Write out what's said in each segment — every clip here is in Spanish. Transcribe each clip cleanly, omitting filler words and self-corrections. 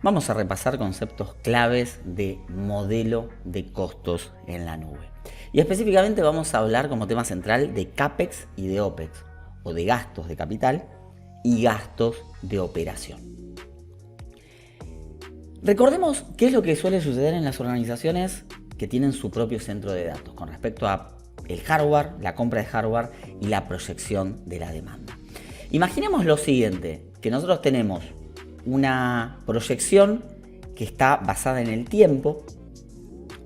vamos a repasar conceptos claves de modelo de costos en la nube. Y específicamente vamos a hablar como tema central de CAPEX y de OPEX, o de gastos de capital y gastos de operación. Recordemos qué es lo que suele suceder en las organizaciones que tienen su propio centro de datos con respecto a el hardware, la compra de hardware y la proyección de la demanda. Imaginemos lo siguiente, que nosotros tenemos una proyección que está basada en el tiempo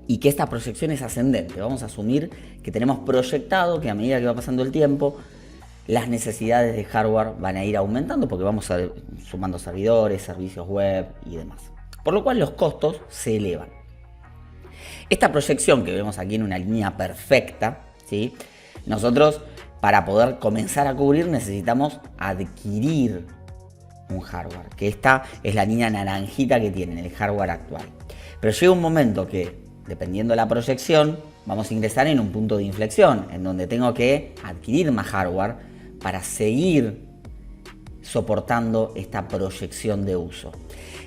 y que esta proyección es ascendente. Vamos a asumir que tenemos proyectado que a medida que va pasando el tiempo, las necesidades de hardware van a ir aumentando porque vamos sumando servidores, servicios web y demás. Por lo cual los costos se elevan. Esta proyección que vemos aquí en una línea perfecta, ¿sí? Nosotros para poder comenzar a cubrir necesitamos adquirir un hardware, que esta es la línea naranjita que tiene el hardware actual. Pero llega un momento que, dependiendo de la proyección, vamos a ingresar en un punto de inflexión, en donde tengo que adquirir más hardware para seguir soportando esta proyección de uso.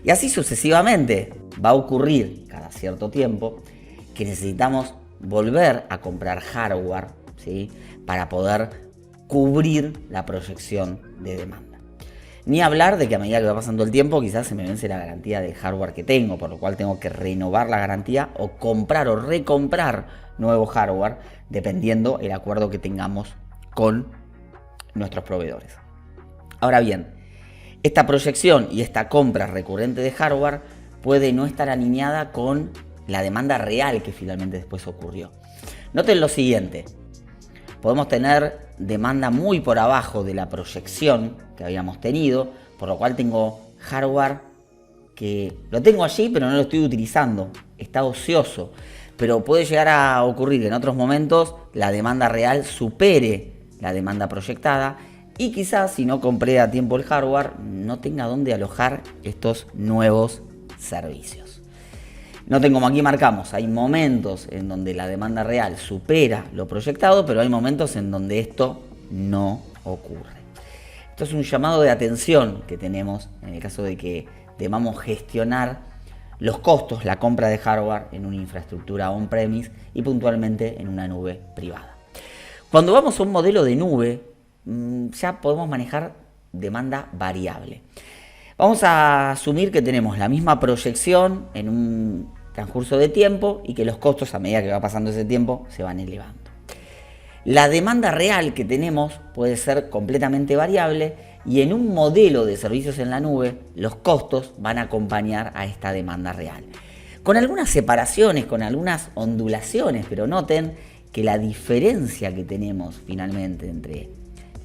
Y así sucesivamente va a ocurrir cada cierto tiempo que necesitamos volver a comprar hardware, ¿sí? Para poder cubrir la proyección de demanda. Ni hablar de que a medida que va pasando el tiempo quizás se me vence la garantía del hardware que tengo, por lo cual tengo que renovar la garantía o comprar o recomprar nuevo hardware dependiendo el acuerdo que tengamos con nuestros proveedores. Ahora bien, esta proyección y esta compra recurrente de hardware puede no estar alineada con la demanda real que finalmente después ocurrió. Noten lo siguiente, podemos tener demanda muy por abajo de la proyección que habíamos tenido, por lo cual tengo hardware que lo tengo allí pero no lo estoy utilizando, está ocioso. Pero puede llegar a ocurrir que en otros momentos la demanda real supere la demanda proyectada y quizás si no compré a tiempo el hardware no tenga dónde alojar estos nuevos servicios. Noten como aquí marcamos, hay momentos en donde la demanda real supera lo proyectado, pero hay momentos en donde esto no ocurre. Esto es un llamado de atención que tenemos en el caso de que debamos gestionar los costos, la compra de hardware en una infraestructura on-premise y puntualmente en una nube privada. Cuando vamos a un modelo de nube, ya podemos manejar demanda variable. Vamos a asumir que tenemos la misma proyección en un transcurso de tiempo y que los costos a medida que va pasando ese tiempo se van elevando. La demanda real que tenemos puede ser completamente variable y en un modelo de servicios en la nube los costos van a acompañar a esta demanda real. Con algunas separaciones, con algunas ondulaciones, pero noten que la diferencia que tenemos finalmente entre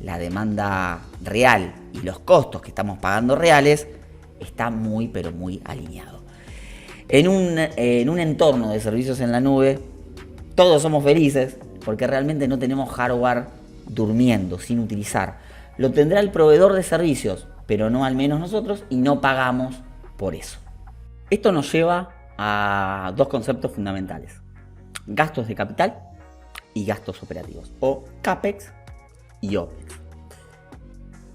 la demanda real y los costos que estamos pagando reales está muy pero muy alineado. En un entorno de servicios en la nube todos somos felices porque realmente no tenemos hardware durmiendo, sin utilizar. Lo tendrá el proveedor de servicios, pero no al menos nosotros y no pagamos por eso. Esto nos lleva a dos conceptos fundamentales: gastos de capital y gastos operativos, o CAPEX y OPEX.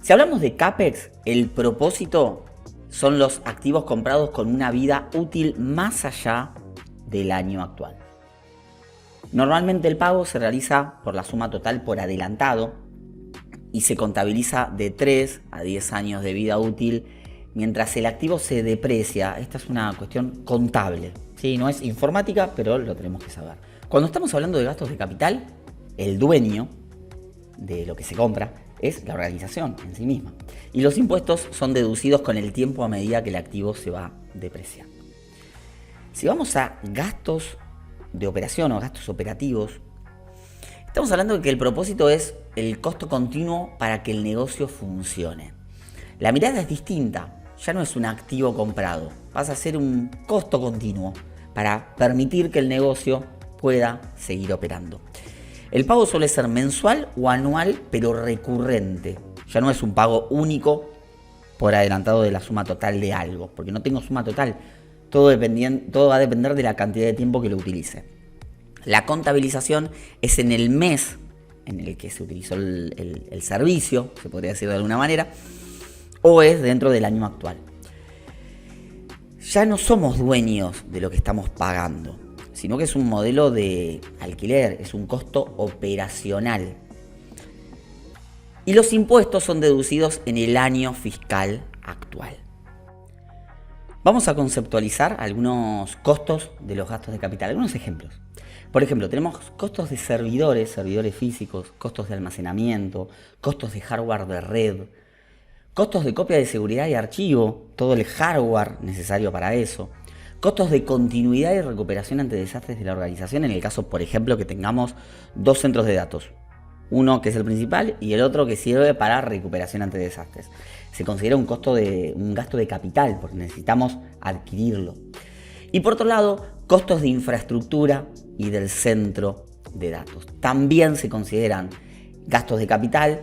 Si hablamos de CAPEX, el propósito son los activos comprados con una vida útil más allá del año actual. Normalmente el pago se realiza por la suma total por adelantado y se contabiliza de 3 a 10 años de vida útil mientras el activo se deprecia. Esta es una cuestión contable, ¿sí? No es informática, pero lo tenemos que saber. Cuando estamos hablando de gastos de capital, el dueño de lo que se compra es la organización en sí misma. Y los impuestos son deducidos con el tiempo a medida que el activo se va depreciando. Si vamos a gastos de operación o gastos operativos, estamos hablando de que el propósito es el costo continuo para que el negocio funcione. La mirada es distinta, ya no es un activo comprado, pasa a ser un costo continuo para permitir que el negocio pueda seguir operando. El pago suele ser mensual o anual, pero recurrente. Ya no es un pago único por adelantado de la suma total de algo, porque no tengo suma total. Todo va a depender de la cantidad de tiempo que lo utilice. La contabilización es en el mes en el que se utilizó el servicio, se podría decir de alguna manera, o es dentro del año actual. ya no somos dueños de lo que estamos pagando, sino que es un modelo de alquiler, es un costo operacional. Y los impuestos son deducidos en el año fiscal actual. Vamos a conceptualizar algunos costos de los gastos de capital, algunos ejemplos. Por ejemplo, tenemos costos de servidores físicos, costos de almacenamiento, costos de hardware de red, costos de copia de seguridad y archivo, todo el hardware necesario para eso, costos de continuidad y recuperación ante desastres de la organización, en el caso, por ejemplo, que tengamos dos centros de datos. Uno que es el principal y el otro que sirve para recuperación ante desastres. Se considera un gasto de capital porque necesitamos adquirirlo. Y por otro lado, costos de infraestructura y del centro de datos. También se consideran gastos de capital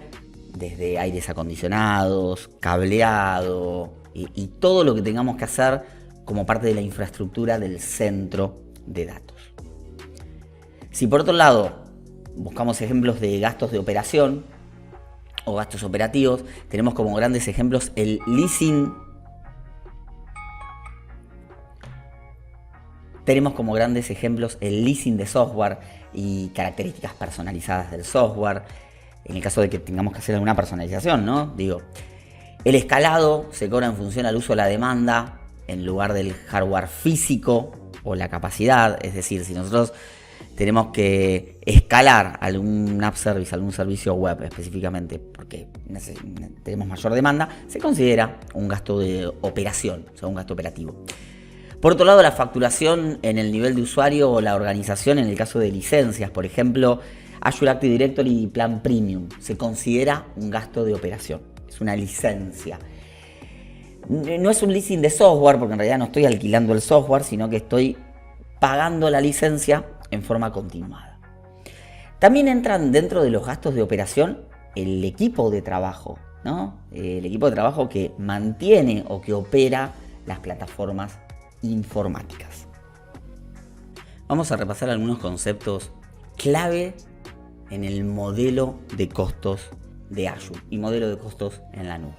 desde aires acondicionados, cableado y todo lo que tengamos que hacer como parte de la infraestructura del centro de datos. Si por otro lado buscamos ejemplos de gastos de operación o gastos operativos, tenemos como grandes ejemplos el leasing. Tenemos como grandes ejemplos el leasing de software y características personalizadas del software, en el caso de que tengamos que hacer alguna personalización, ¿no? El escalado se cobra en función al uso de la demanda en lugar del hardware físico o la capacidad, es decir, si nosotros tenemos que escalar algún app service, algún servicio web específicamente porque tenemos mayor demanda, se considera un gasto de operación, o sea, un gasto operativo. Por otro lado, la facturación en el nivel de usuario o la organización en el caso de licencias, por ejemplo, Azure Active Directory y Plan Premium, se considera un gasto de operación, es una licencia. No es un leasing de software porque en realidad no estoy alquilando el software, sino que estoy pagando la licencia en forma continuada. También entran dentro de los gastos de operación el equipo de trabajo, ¿no? El equipo de trabajo que mantiene o que opera las plataformas informáticas. Vamos a repasar algunos conceptos clave en el modelo de costos de Azure y modelo de costos en la nube.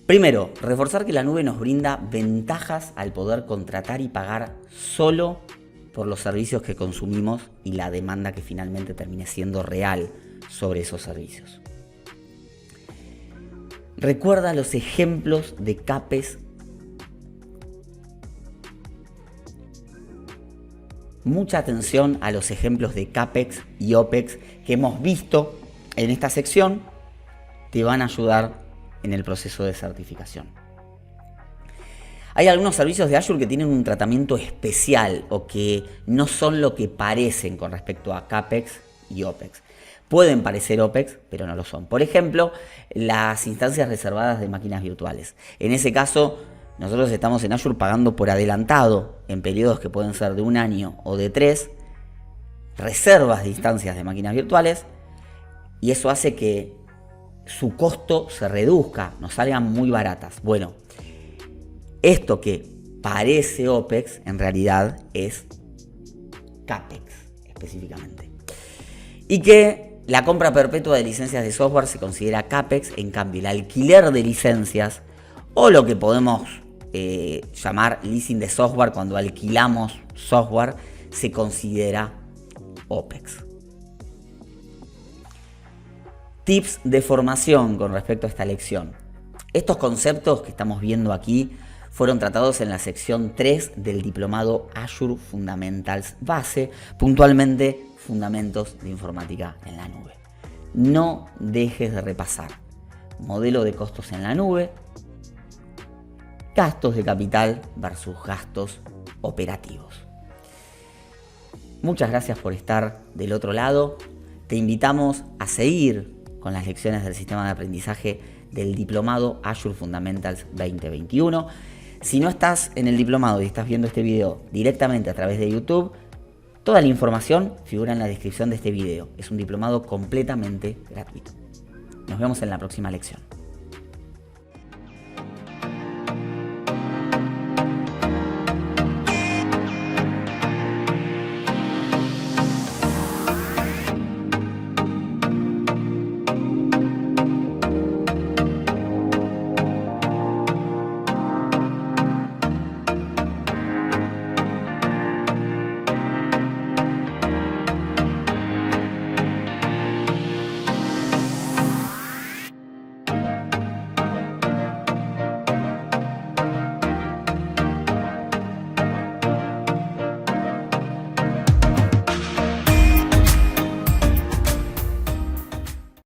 Primero, reforzar que la nube nos brinda ventajas al poder contratar y pagar solo por los servicios que consumimos y la demanda que finalmente termine siendo real sobre esos servicios. Recuerda los ejemplos de CAPEX. Mucha atención a los ejemplos de CAPEX y OPEX que hemos visto en esta sección, te van a ayudar en el proceso de certificación. Hay algunos servicios de Azure que tienen un tratamiento especial o que no son lo que parecen con respecto a CAPEX y OPEX. Pueden parecer OPEX, pero no lo son. Por ejemplo, las instancias reservadas de máquinas virtuales. En ese caso, nosotros estamos en Azure pagando por adelantado, en periodos que pueden ser de 1 año o de 3, reservas de instancias de máquinas virtuales, y eso hace que su costo se reduzca, nos salgan muy baratas. Bueno, esto que parece OPEX, en realidad es CAPEX específicamente. Y que la compra perpetua de licencias de software se considera CAPEX, en cambio el alquiler de licencias o lo que podemos llamar leasing de software cuando alquilamos software se considera OPEX. Tips de formación con respecto a esta lección. Estos conceptos que estamos viendo aquí fueron tratados en la sección 3 del diplomado Azure Fundamentals Base, puntualmente Fundamentos de Informática en la Nube. No dejes de repasar modelo de costos en la nube, gastos de capital versus gastos operativos. Muchas gracias por estar del otro lado. Te invitamos a seguir con las lecciones del sistema de aprendizaje del diplomado Azure Fundamentals 2021. Si no estás en el diplomado y estás viendo este video directamente a través de YouTube, toda la información figura en la descripción de este video. Es un diplomado completamente gratuito. Nos vemos en la próxima lección.